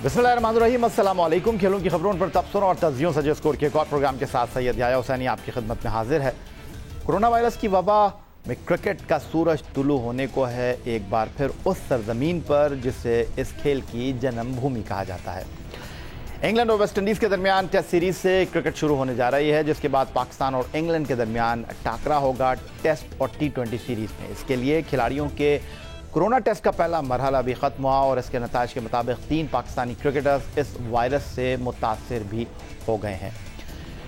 बिस्मिल्लाहिर्रहमानिर्रहीम, अस्सलाम वालेकुम। खेलों की खबरों पर तबसरों और तज्जियों सजे स्कोर के एक और प्रोग्राम के साथ सैयद याया हुसैनी आपकी खिदमत में हाजिर है। कोरोना वायरस की वबा में क्रिकेट का सूरज तुलू होने को है एक बार फिर उस सरजमीन पर जिसे इस खेल की जन्मभूमि कहा जाता है। इंग्लैंड और वेस्ट इंडीज़ के दरमियान टेस्ट सीरीज से क्रिकेट शुरू होने जा रही है, जिसके बाद पाकिस्तान और इंग्लैंड के दरमियान टाकरा होगा टेस्ट और T20 सीरीज में। इसके लिए खिलाड़ियों के कोरोना टेस्ट का पहला मरहला भी ख़त्म हुआ और इसके नताइज के मुताबिक 3 पाकिस्तानी क्रिकेटर्स इस वायरस से मुतासर भी हो गए हैं।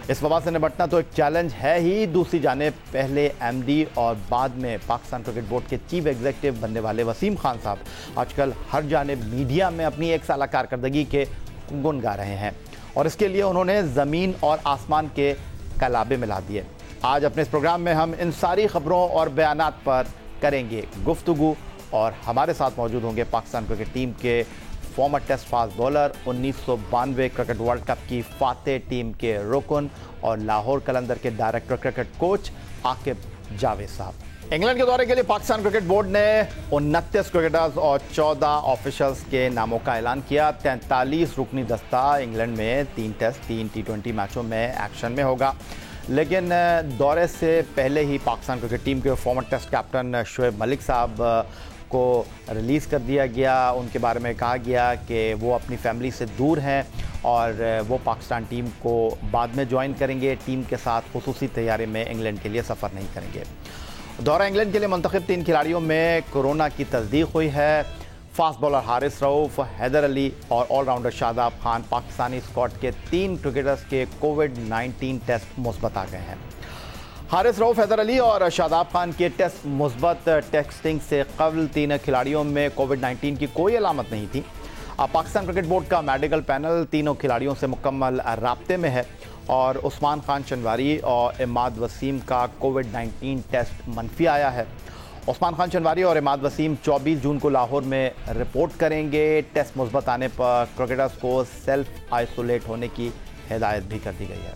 इस वबा से निपटना तो एक चैलेंज है ही, दूसरी जानिब पहले MD और बाद में पाकिस्तान क्रिकेट बोर्ड के चीफ एग्जीक्यूटिव बनने वाले वसीम खान साहब आजकल हर जानिब मीडिया में अपनी एक साला कारकर्दगी के गुन गा रहे हैं और इसके लिए उन्होंने ज़मीन और आसमान के कलाबे मिला दिए। आज अपने इस प्रोग्राम में हम इन सारी खबरों और बयानात पर करेंगे गुफ्तगू और हमारे साथ मौजूद होंगे पाकिस्तान क्रिकेट टीम के former test fast bowler, 1992 cricket world cup की फातेह टीम के रुकन और लाहौर कलंदर के director cricket coach Aqib Javed sahab. England के दौरे के लिए पाकिस्तान क्रिकेट बोर्ड ने 29 क्रिकेटर्स और 14 ऑफिशियल्स के नामों का ऐलान किया। 43 रुकनी दस्ता इंग्लैंड में 3 टेस्ट 3 T20 मैचों में एक्शन में होगा, लेकिन दौरे से पहले ही पाकिस्तान क्रिकेट टीम के former test captain Shoaib Malik sahab को रिलीज़ कर दिया गया। उनके बारे में कहा गया कि वो अपनी फैमिली से दूर हैं और वो पाकिस्तान टीम को बाद में ज्वाइन करेंगे। टीम के साथ खुसूसी तैयारी में इंग्लैंड के लिए सफ़र नहीं करेंगे। दौरा इंग्लैंड के लिए मुंतखब 3 खिलाड़ियों में कोरोना की तस्दीक हुई है। फास्ट बॉलर हारिस रऊफ, हैदर अली और ऑलराउंडर शादाब खान पाकिस्तानी स्क्वाड के 3 क्रिकेटर्स के कोविड-19 टेस्ट मुस्बत आ गए हैं। हारिस रऊफ, हैदर अली और शादाब खान के टेस्ट मुस्बत टेस्टिंग से कबल 3 खिलाड़ियों में कोविड-19 की कोई अलामत नहीं थी। अब पाकिस्तान क्रिकेट बोर्ड का मेडिकल पैनल तीनों खिलाड़ियों से मुकम्मल राब्ते में है और उस्मान खान चनवारी और इमाद वसीम का कोविड-19 टेस्ट मनफी आया है। उस्मान खान चनवारी और इमाद वसीम 24 जून को लाहौर में रिपोर्ट करेंगे। टेस्ट मुस्बत आने पर क्रिकेटर्स को सेल्फ आइसोलेट होने की हिदायत भी कर दी गई है।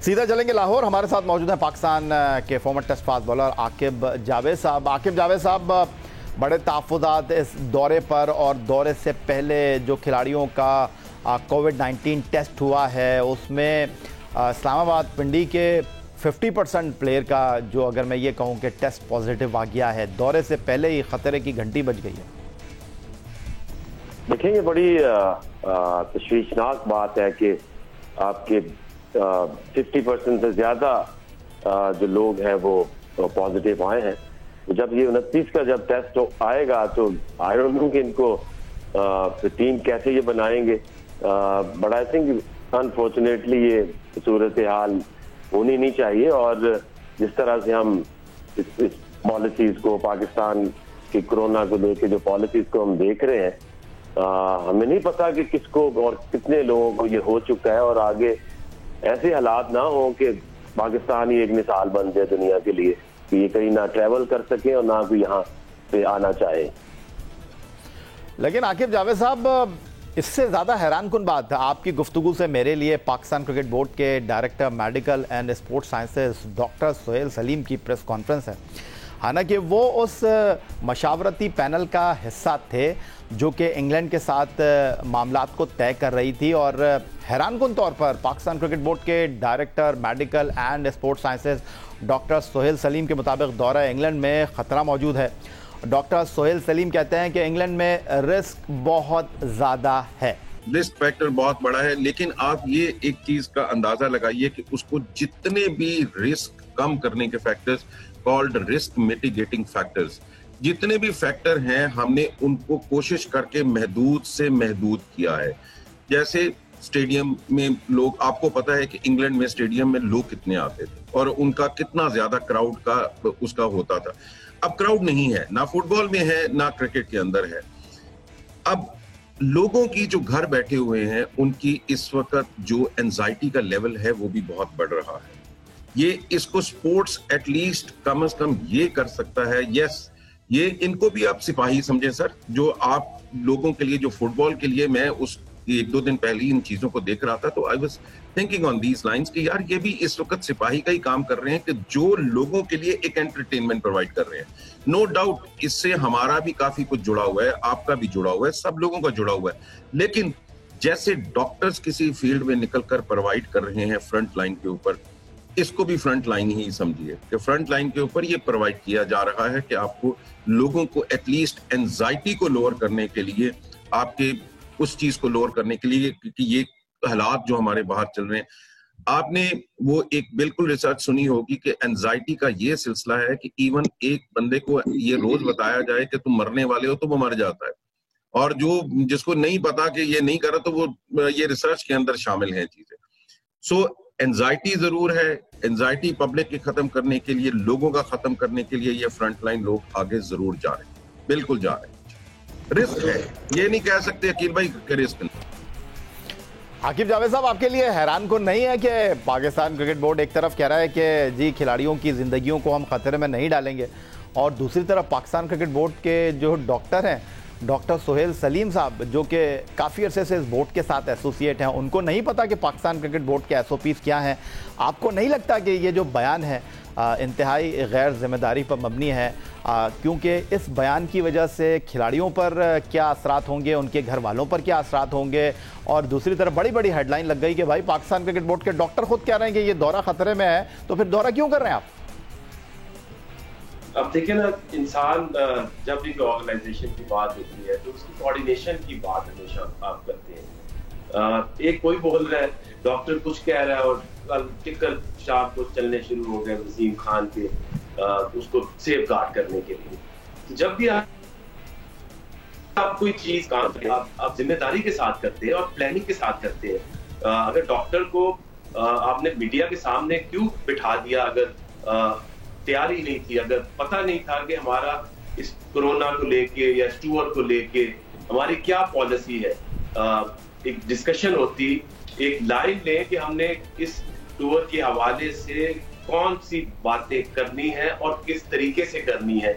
सीधा चलेंगे लाहौर। हमारे साथ मौजूद हैं पाकिस्तान के former test fast bowler Aqib Javed sahab. Aqib Javed साहब, बड़े तहफ़्फ़ुज़ात इस दौरे पर और दौरे से पहले जो खिलाड़ियों का कोविड-19 टेस्ट हुआ है उसमें इस्लामाबाद पिंडी के 50% प्लेयर का जो अगर मैं ये कहूँ कि टेस्ट पॉजिटिव आ गया है, दौरे से पहले ही ख़तरे की घंटी बज गई है। देखिए, ये बड़ी तशवीशनाक बात है कि आपके 50% से ज़्यादा जो लोग हैं वो पॉजिटिव आए हैं। जब ये 29 का जब टेस्ट आएगा तो आई डोंट नो कि इनको टीम कैसे ये बनाएंगे। बट आई थिंक अनफॉर्चुनेटली ये सूरत हाल होनी नहीं चाहिए और जिस तरह से हम इस पॉलिसीज़ को, पाकिस्तान की कोरोना को लेकर जो पॉलिसीज़ को हम देख रहे हैं, हमें नहीं पता कि किसको और कितने लोगों को ये हो चुका है और आगे ऐसे हालात ना हो कि पाकिस्तान ही एक मिसाल बन जाए दुनिया के लिए कि ये कहीं ना ट्रैवल कर सके और ना कोई यहाँ पे आना चाहे। लेकिन आकिब जावेद साहब, इससे ज़्यादा हैरान कुन बात है आपकी गुफ्तगू से मेरे लिए पाकिस्तान क्रिकेट बोर्ड के director medical and sports sciences doctor Sohail Salim की प्रेस कॉन्फ्रेंस है। हालांकि वो उस मशावरती पैनल का हिस्सा थे जो कि इंग्लैंड के साथ मामलात को तय कर रही थी और हैरान कुन तौर पर पाकिस्तान क्रिकेट बोर्ड के director medical and sports sciences doctor Sohail Salim के मुताबिक दौरा इंग्लैंड में ख़तरा मौजूद है। डॉक्टर सोहेल सलीम कहते हैं कि इंग्लैंड में रिस्क बहुत ज़्यादा है, रिस्क फैक्टर बहुत बड़ा है, लेकिन आप ये एक चीज का अंदाजा लगाइए कि उसको जितने भी रिस्क कम करने के factors called risk mitigating factors, जितने भी फैक्टर हैं हमने उनको कोशिश करके महदूद से महदूद किया है। जैसे स्टेडियम में लोग, आपको पता है कि इंग्लैंड में स्टेडियम में लोग कितने आते थे और उनका कितना ज्यादा क्राउड का उसका होता था। अब क्राउड नहीं है, ना फुटबॉल में है ना क्रिकेट के अंदर है। अब लोगों की जो घर बैठे हुए हैं उनकी इस वक्त जो एंजाइटी का लेवल है वो भी बहुत बढ़ रहा है। ये इसको स्पोर्ट्स एटलीस्ट कम से कम ये कर सकता है। यस, ये इनको भी आप सिपाही समझें सर, जो आप लोगों के लिए, जो फुटबॉल के लिए मैं एक दो दिन पहले इन चीजों को देख रहा था, तो I was thinking on these lines कि यार ये भी इस वक्त सिपाही का ही काम कर रहे हैं कि जो लोगों के लिए एक एंटरटेनमेंट प्रोवाइड कर रहे हैं। नो डाउट इससे हमारा भी काफी कुछ जुड़ा हुआ है, आपका भी जुड़ा हुआ है, सब लोगों का जुड़ा हुआ है। लेकिन जैसे डॉक्टर्स किसी फील्ड में निकलकर प्रोवाइड कर रहे हैं फ्रंट लाइन के ऊपर, इसको भी फ्रंट लाइन ही समझिए कि फ्रंट लाइन के ऊपर ये प्रोवाइड किया जा रहा है कि आपको लोगों को एटलीस्ट एंजाइटी को लोअर करने के लिए, आपके उस चीज को लोअर करने के लिए कि ये हालात जो हमारे बाहर चल रहे हैं, आपने वो एक बिल्कुल रिसर्च सुनी होगी कि एंजाइटी का ये सिलसिला है कि इवन एक बंदे को ये रोज बताया जाए कि तुम मरने वाले हो तो वो मर जाता है, और जो जिसको नहीं पता कि ये नहीं करा तो वो ये रिसर्च के अंदर शामिल है चीजें। सो एंजाइटी जरूर है, एंजाइटी पब्लिक के खत्म करने के लिए, लोगों का खत्म करने के लिए ये फ्रंटलाइन लोग आगे जरूर जा रहे हैं, बिल्कुल जा रहे हैं। रिस्क है, ये नहीं कह सकते अकील भाई कि रिस्क नहीं। आकिब जावेद साहब, आपके लिए हैरान को नहीं है कि पाकिस्तान क्रिकेट बोर्ड एक तरफ कह रहा है कि जी खिलाड़ियों की जिंदगियों को हम खतरे में नहीं डालेंगे, और दूसरी तरफ पाकिस्तान क्रिकेट बोर्ड के जो डॉक्टर हैं, डॉक्टर सोहेल सलीम साहब, जो कि काफ़ी अरसे से इस बोर्ड के साथ एसोसिएट हैं, उनको नहीं पता कि पाकिस्तान क्रिकेट बोर्ड के एसओपीज़ क्या हैं। आपको नहीं लगता कि ये जो बयान है इंतहाई गैर जिम्मेदारी पर मबनी है, क्योंकि इस बयान की वजह से खिलाड़ियों पर क्या असरात होंगे, उनके घर वालों पर क्या असरात होंगे, और दूसरी तरफ बड़ी बड़ी हेडलाइन लग गई कि भाई पाकिस्तान क्रिकेट बोर्ड के डॉक्टर खुद कह रहे हैं कि ये दौरा खतरे में है, तो फिर दौरा क्यों कर रहे हैं आप? अब देखिए ना, इंसान जब भी ऑर्गेनाइजेशन की बात होती है तो उसकी कोऑर्डिनेशन की बात हमेशा आप करते हैं। एक कोई बोल रहा है, डॉक्टर कुछ कह रहा है, और कल टिकर शाम को चलने शुरू हो गए वसीम खान के उसको सेफ गार्ड करने के लिए। तो जब भी आप कोई चीज काम करते हैं, आप जिम्मेदारी के साथ करते हैं और प्लानिंग के साथ करते हैं। अगर डॉक्टर को आपने मीडिया के सामने क्यों बिठा दिया, अगर तैयारी नहीं थी, अगर पता नहीं था कि हमारा इस कोरोना को लेके या इस टूर को लेके हमारी क्या पॉलिसी है, एक डिस्कशन होती, एक लाइन ले कि हमने इस टूर के हवाले से कौन सी बातें करनी है और किस तरीके से करनी है।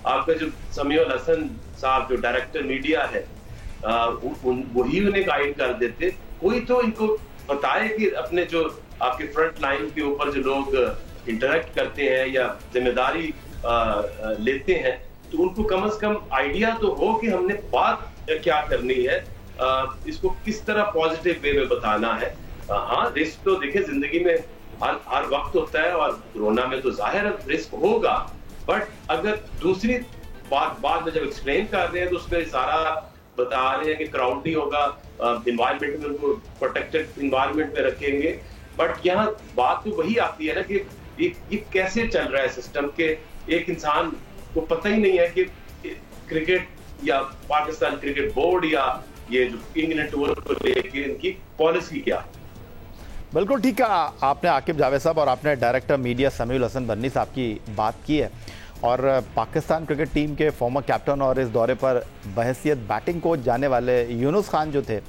आपका जो समीउल हसन साहब जो डायरेक्टर मीडिया है, वही उन्हें गाइड कर देते। कोई तो इनको बताए कि अपने जो आपके फ्रंट लाइन के ऊपर जो लोग इंटरेक्ट करते हैं या जिम्मेदारी लेते हैं, तो उनको कम से कम आइडिया तो हो कि हमने बात क्या करनी है, इसको किस तरह पॉजिटिव वे में बताना है। हाँ, रिस्क तो देखिए जिंदगी में हर वक्त होता है, और कोरोना में तो जाहिर रिस्क होगा, बट अगर दूसरी बात में जब एक्सप्लेन कर रहे हैं तो उसमें सारा बता रहे हैं कि क्राउड नहीं होगा, इन्वायरमेंट में उनको प्रोटेक्टेड इन्वायरमेंट में रखेंगे। बट यहाँ बात तो वही आती है ना कि ये कैसे चल रहा है सिस्टम के, एक इंसान को पता ही नहीं है कि क्रिकेट या पाकिस्तान क्रिकेट बोर्ड या ये जो इंग्लैंड टूर को लेके इनकी पॉलिसी क्या। बिल्कुल ठीक कहा आपने आकिब जावेद साहब, और आपने डायरेक्टर मीडिया समीउल हसन बन्नी साहब की बात की है, और पाकिस्तान क्रिकेट टीम के फॉर्मर कैप्टन और इस दौरे पर बहैसियत बैटिंग कोच जाने वाले यूनुस खान जो थे,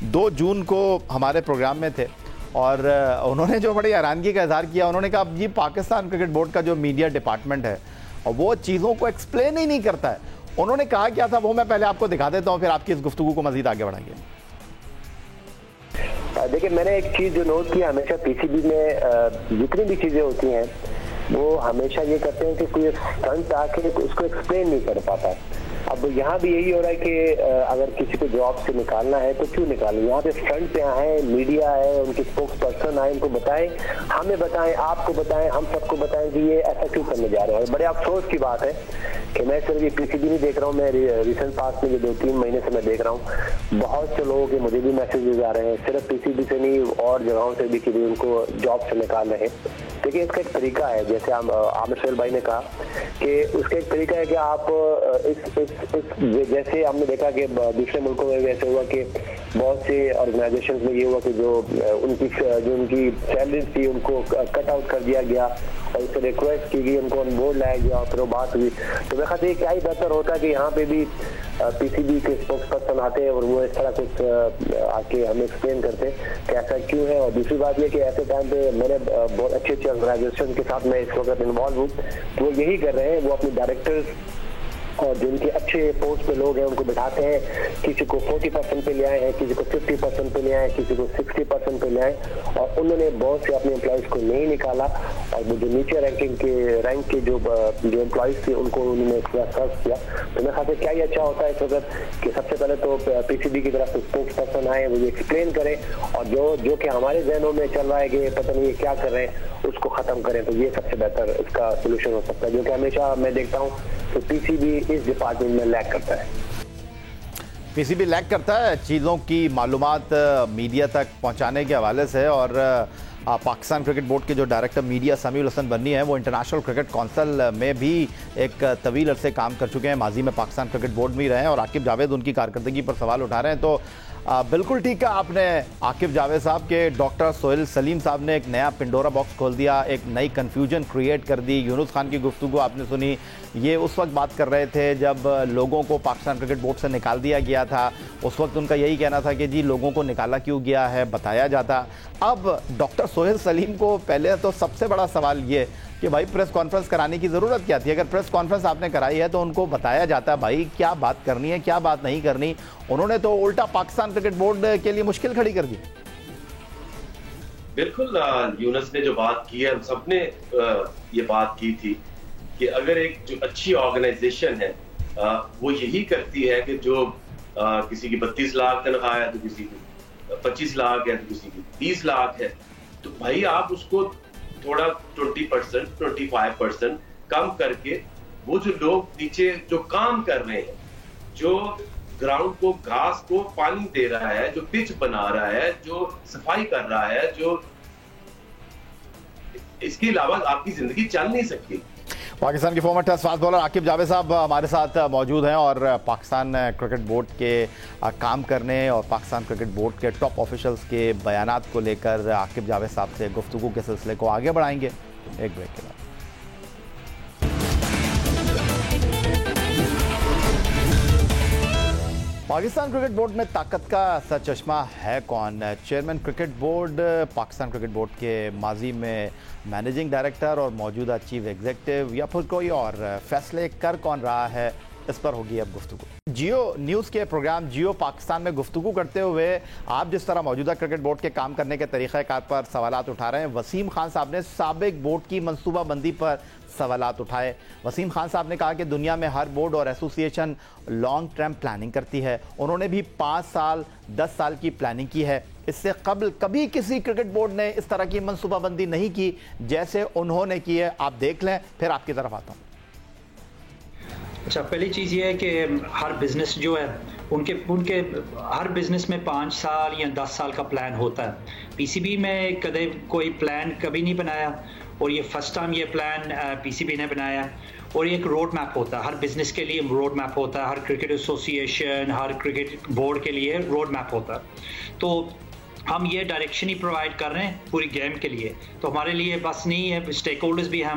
2 जून को हमारे प्रोग्राम में थे, और उन्होंने जो बड़ी हैरानगी का इजहार किया, उन्होंने कहा ये पाकिस्तान क्रिकेट बोर्ड का जो मीडिया डिपार्टमेंट है और वो चीज़ों को एक्सप्लेन ही नहीं करता है। उन्होंने कहा क्या था वो मैं पहले आपको दिखा देता हूँ, फिर आपकी इस गुफ्तगू को मजीद आगे बढ़ाएंगे। देखिए, मैंने एक चीज़ जो नोट किया, हमेशा पीसीबी में जितनी भी चीज़ें होती हैं वो हमेशा ये करते हैं कि कोई स्टंट आके उसको एक्सप्लेन नहीं कर पाता। अब यहाँ भी यही हो रहा है कि अगर किसी को जॉब से निकालना है तो क्यों निकालें। यहाँ पे फ्रंट पे आए, मीडिया है, उनके स्पोक्स पर्सन आए, उनको बताएं, हमें बताएं, आपको बताएं, हम सबको बताएं कि ये ऐसा क्यों करने जा रहे हैं। बड़े अफसोस की बात है कि मैं सिर्फ ये पीसीबी नहीं देख रहा हूँ, मैं रिसेंट पास्ट में जो 2-3 महीने से मैं देख रहा हूँ, बहुत से लोगों के मुझे भी मैसेजेस आ रहे हैं, सिर्फ पीसीबी से नहीं और जगहों से भी कि उनको जॉब से निकाल रहे हैं। देखिए, इसका एक तरीका है, जैसे आमिर सोहेल भाई ने कहा कि उसका एक तरीका है कि आप इस जैसे हमने देखा कि दूसरे मुल्कों में वैसे हुआ कि बहुत से ऑर्गेनाइजेशन में ये हुआ कि जो उनकी सैलरी थी उनको कट आउट कर दिया गया और उससे रिक्वेस्ट की गई, उनको ऑन बोर्ड लाया गया, फिर वो बात हुई। तो मेरे ख्याल से क्या ही बेहतर होता कि यहाँ पे भी पीसीबी के स्पोक्स पर्सन आते हैं और वो इस तरह कुछ आके हमें एक्सप्लेन करते हैं कि ऐसा क्यों है। और दूसरी बात ये कि ऐसे टाइम पे मैंने बहुत अच्छे ऑर्गेनाइजेशन के साथ मैं इस वक्त इन्वॉल्व हूँ, तो वो यही कर रहे हैं, वो अपने डायरेक्टर्स और जिनके अच्छे पोस्ट पे लोग हैं उनको बिठाते हैं, किसी को 40% पे ले आए हैं, किसी को 50% पे ले आए, किसी को 60% पे ले आए, और उन्होंने बहुत से अपने एम्प्लॉयज को नहीं निकाला, और वो जो नीचे रैंक के जो एम्प्लॉयज थे उनको उन्होंने सर्व किया। तो मेरे ख्याल से क्या ही अच्छा होता है इस वक्त कि सबसे पहले तो पीसीबी की तरफ से स्पोक्स पर्सन आए, वो ये एक्सप्लेन करें, और जो कि हमारे जहनों में चल रहा है कि पता नहीं ये क्या कर रहे हैं, उसको खत्म करें। तो ये सबसे बेहतर इसका सोल्यूशन हो सकता है, जो कि हमेशा मैं देखता हूँ तो पीसीबी इस डिपार्टमेंट में लैग करता है। पीसीबी लैग करता है चीज़ों की मालूमात मीडिया तक पहुंचाने के हवाले से। और पाकिस्तान क्रिकेट बोर्ड के जो डायरेक्टर मीडिया समीउल हसन बन्नी है, वो इंटरनेशनल क्रिकेट काउंसिल में भी एक तवील अरसे काम कर चुके हैं, माजी में पाकिस्तान क्रिकेट बोर्ड में ही रहे हैं, और आकिब जावेद उनकी कारकर्दगी पर सवाल उठा रहे हैं। तो बिल्कुल ठीक है आपने आकिब जावेद साहब के डॉक्टर सोहेल सलीम साहब ने एक नया पिंडोरा बॉक्स खोल दिया, एक नई कन्फ्यूजन क्रिएट कर दी। यूनुस खान की गुफ्तगू आपने सुनी, ये उस वक्त बात कर रहे थे जब लोगों को पाकिस्तान क्रिकेट बोर्ड से निकाल दिया गया था। उस वक्त उनका यही कहना था कि जी लोगों को निकाला क्यों गया है, बताया जाता। अब डॉक्टर सोहेल सलीम को पहले तो सबसे बड़ा सवाल ये कि भाई प्रेस कॉन्फ्रेंस कराने की ज़रूरत क्या थी? अगर प्रेस कॉन्फ्रेंस आपने कराई है तो उनको बताया जाता भाई क्या बात करनी है, क्या बात नहीं करनी। उन्होंने तो उल्टा पाकिस्तान क्रिकेट बोर्ड के लिए मुश्किल खड़ी कर दी। बिल्कुल, यूनुस ने जो बात की है, हम सबने ये बात की थी कि अगर एक जो अच्छी ऑर्गेनाइजेशन है वो यही करती है कि जो किसी की 32 लाख तनख्वाह है तो किसी की 25 लाख है तो किसी की 30 लाख है, तो भाई आप उसको थोड़ा 20%, 25% कम करके वो जो लोग नीचे जो काम कर रहे हैं, जो ग्राउंड को, घास को पानी दे रहा है, जो पिच बना रहा है, जो सफाई कर रहा है, जो इसके अलावा आपकी जिंदगी चल नहीं सकती। पाकिस्तान के former test fast bowler Aqib Javed sahab हमारे साथ मौजूद हैं, और पाकिस्तान क्रिकेट बोर्ड के काम करने और पाकिस्तान क्रिकेट बोर्ड के टॉप ऑफिशियल्स के बयानात को लेकर आकिब जावेद साहब से गुफ्तगू के सिलसिले को आगे बढ़ाएंगे एक ब्रेक के बाद। पाकिस्तान क्रिकेट बोर्ड में ताकत का सरचश्मा है कौन? Chairman cricket board, Pakistan cricket board के माजी में मैनेजिंग डायरेक्टर और मौजूदा चीफ एग्जीक्यूटिव, या फिर कोई और? फैसले कर कौन रहा है, इस पर होगी अब गुफ्तगू। जियो न्यूज़ के प्रोग्राम जियो पाकिस्तान में गुफ्तगू करते हुए आप जिस तरह मौजूदा क्रिकेट बोर्ड के काम करने के तरीक़ाकार पर सवालात उठा रहे हैं, वसीम खान साहब ने साबिक बोर्ड की मनसूबाबंदी पर सवालात उठाए। वसीम खान साहब ने कहा कि दुनिया में हर बोर्ड और एसोसिएशन लॉन्ग टर्म प्लानिंग करती है, उन्होंने भी 5 साल 10 साल की प्लानिंग की है। इससे कबल कभी किसी क्रिकेट बोर्ड ने इस तरह की मनसूबाबंदी नहीं की जैसे उन्होंने की है। आप देख लें, फिर आपकी तरफ आता हूँ। अच्छा, पहली चीज़ ये है कि हर बिज़नेस जो है उनके हर बिज़नेस में 5 साल या 10 साल का प्लान होता है। पीसीबी में कदे कोई प्लान कभी नहीं बनाया, और ये फर्स्ट टाइम ये प्लान पीसीबी ने बनाया। और ये एक रोड मैप होता है, हर बिज़नेस के लिए रोड मैप होता है, हर क्रिकेट एसोसिएशन, हर क्रिकेट बोर्ड के लिए रोड मैप होता है। तो हम ये डायरेक्शन ही प्रोवाइड कर रहे हैं पूरी गेम के लिए। तो हमारे लिए बस नहीं है, स्टेक होल्डर्स भी हैं,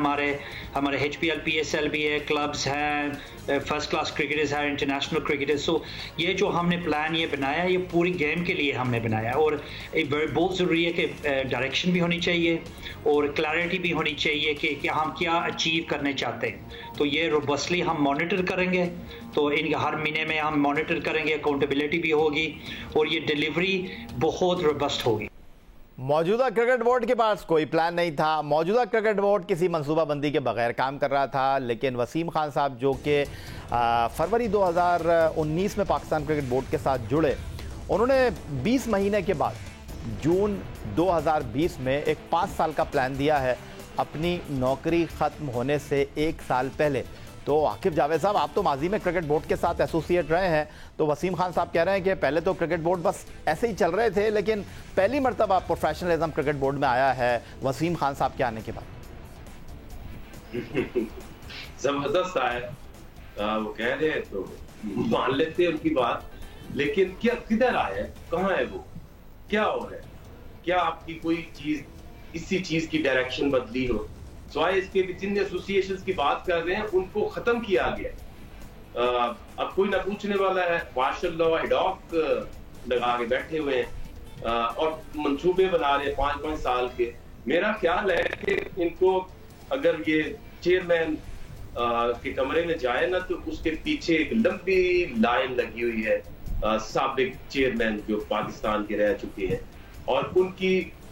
हमारे HPL PSL भी है, क्लब्स हैं, फर्स्ट क्लास क्रिकेटर्स हैं, इंटरनेशनल क्रिकेटर्स। सो ये जो हमने प्लान ये बनाया, ये पूरी गेम के लिए हमने बनाया। और बहुत ज़रूरी है कि डायरेक्शन भी होनी चाहिए और क्लैरिटी भी होनी चाहिए कि हम क्या अचीव करने चाहते हैं। तो ये रोबस्टली हम मॉनिटर करेंगे, तो इनके हर महीने में हम मॉनिटर करेंगे, अकाउंटेबिलिटी भी होगी, और ये डिलीवरी बहुत रोबस्ट होगी। मौजूदा क्रिकेट बोर्ड के पास कोई प्लान नहीं था, मौजूदा क्रिकेट बोर्ड किसी मनसूबाबंदी के बगैर काम कर रहा था। लेकिन वसीम खान साहब जो कि फरवरी 2019 में पाकिस्तान क्रिकेट बोर्ड के साथ जुड़े, उन्होंने 20 महीने के बाद जून 2020 में एक 5 साल का प्लान दिया है अपनी नौकरी ख़त्म होने से 1 साल पहले। तो आकिब जावेद साहब, आप तो माजी में क्रिकेट बोर्ड के साथ एसोसिएट रहे हैं, तो वसीम खान साहब कह रहे हैं कि पहले तो क्रिकेट बोर्ड बस ऐसे ही चल रहे थे, लेकिन पहली मरतबा प्रोफेशनलिज्म क्रिकेट बोर्ड में आया है वसीम खान साहब के आने के बाद। जबरदस्त आया, वो कह रहे हैं तो मान लेते हैं उनकी बात, लेकिन क्या किधर आया है, कहाँ है वो, क्या हो रहा है? क्या आपकी कोई चीज, इसी चीज की डायरेक्शन बदली हो? सवाए इसके जिन एसोसिएशंस की बात कर रहे हैं उनको खत्म किया गया। अब कोई ना पूछने वाला है, माशाल्लाह हेडॉक लगा के बैठे हुए हैं और मंसूबे बना रहे हैं 5-5 साल के। मेरा ख्याल है कि इनको अगर ये चेयरमैन के कमरे में जाए ना तो उसके पीछे एक लंबी लाइन लगी हुई है साबिक चेयरमैन जो पाकिस्तान के रह चुके हैं, और उनकी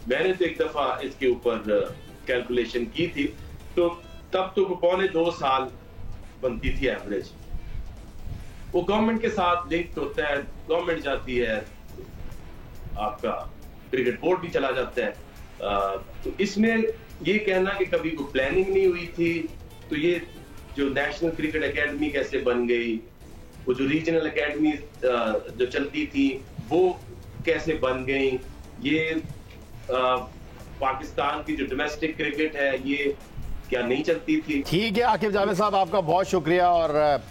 मैंने तो एक दफा इसके ऊपर कैलकुलेशन की थी, तो तब तो 2.25 साल बनती थी एवरेज। वो गवर्नमेंट के साथ लिंक्ड होता है, गवर्नमेंट जाती है, आपका क्रिकेट बोर्ड भी चला जाता है। तो इसमें ये कहना कि कभी कोई प्लानिंग नहीं हुई थी, तो ये जो नेशनल क्रिकेट एकेडमी कैसे बन गई, वो जो रीजनल एकेडमी जो चलती थी वो कैसे बन गई, ये पाकिस्तान की जो डोमेस्टिक क्रिकेट है ये क्या नहीं चलती थी। ठीक है आकिब जावेद साहब, आपका बहुत शुक्रिया, और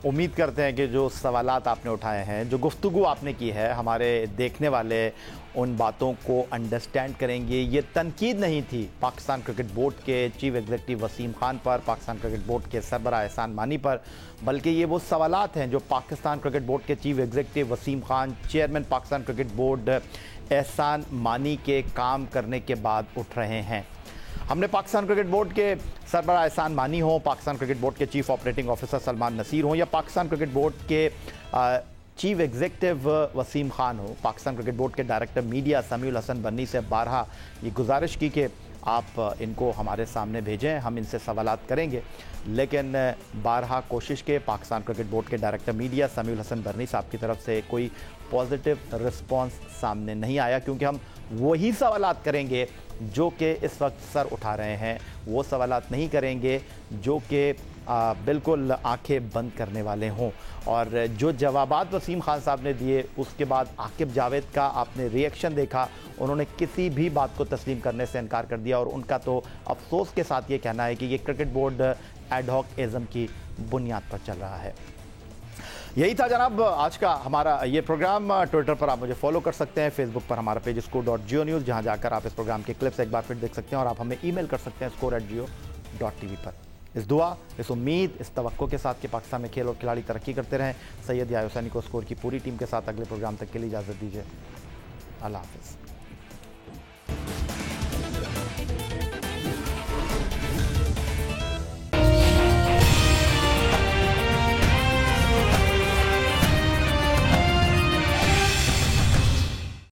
उम्मीद करते हैं कि जो सवालात आपने उठाए हैं, जो गुफ्तगू आपने की है, हमारे देखने वाले उन बातों को अंडरस्टैंड करेंगे। ये तनकीद नहीं थी पाकिस्तान क्रिकेट बोर्ड के चीफ एग्जीक्यूटिव वसीम खान पर, पाकिस्तान क्रिकेट बोर्ड के सरबराह एहसान मानी पर, बल्कि ये वो सवालात हैं जो पाकिस्तान क्रिकेट बोर्ड के chief executive Wasim Khan, chairman Pakistan cricket board Ehsan Mani के काम करने के बाद उठ रहे हैं। हमने पाकिस्तान क्रिकेट बोर्ड के सरबराह एहसान मानी हो, पाकिस्तान क्रिकेट बोर्ड के chief operating officer Salman Naseer हों, या पाकिस्तान क्रिकेट बोर्ड के चीफ एग्जीक्यूटिव वसीम खान हो, पाकिस्तान क्रिकेट बोर्ड के डायरेक्टर मीडिया समीउल हसन बन्नी से बारहा ये गुजारिश की कि आप इनको हमारे सामने भेजें, हम इनसे सवालात करेंगे, लेकिन बारहा कोशिश के पाकिस्तान क्रिकेट बोर्ड के डायरेक्टर मीडिया समीउल हसन बन्नी साहब की तरफ से कोई पॉजिटिव रिस्पांस सामने नहीं आया, क्योंकि हम वही सवालात करेंगे जो कि इस वक्त सर उठा रहे हैं, वो सवालात नहीं करेंगे जो कि बिल्कुल आंखें बंद करने वाले हों। और जो जवाबात वसीम खान साहब ने दिए, उसके बाद आकिब जावेद का आपने रिएक्शन देखा, उन्होंने किसी भी बात को तस्लीम करने से इनकार कर दिया, और उनका तो अफसोस के साथ ये कहना है कि ये क्रिकेट बोर्ड एडहॉक इज़्म की बुनियाद पर चल रहा है। यही था जनाब आज का हमारा ये प्रोग्राम। ट्विटर पर आप मुझे फॉलो कर सकते हैं, फेसबुक पर हमारा पेज score.geo न्यूज़, जहां जाकर आप इस प्रोग्राम के क्लिप्स एक बार फिर देख सकते हैं, और आप हमें ईमेल कर सकते हैं score@geo.tv पर। इस दुआ, इस उम्मीद, इस तवक्को के साथ कि पाकिस्तान में खेल और खिलाड़ी तरक्की करते रहें, सैयद याह्या हुसैनी को स्कोर की पूरी टीम के साथ अगले प्रोग्राम तक के लिए इजाज़त दीजिए। अल्लाह हाफ़िज़।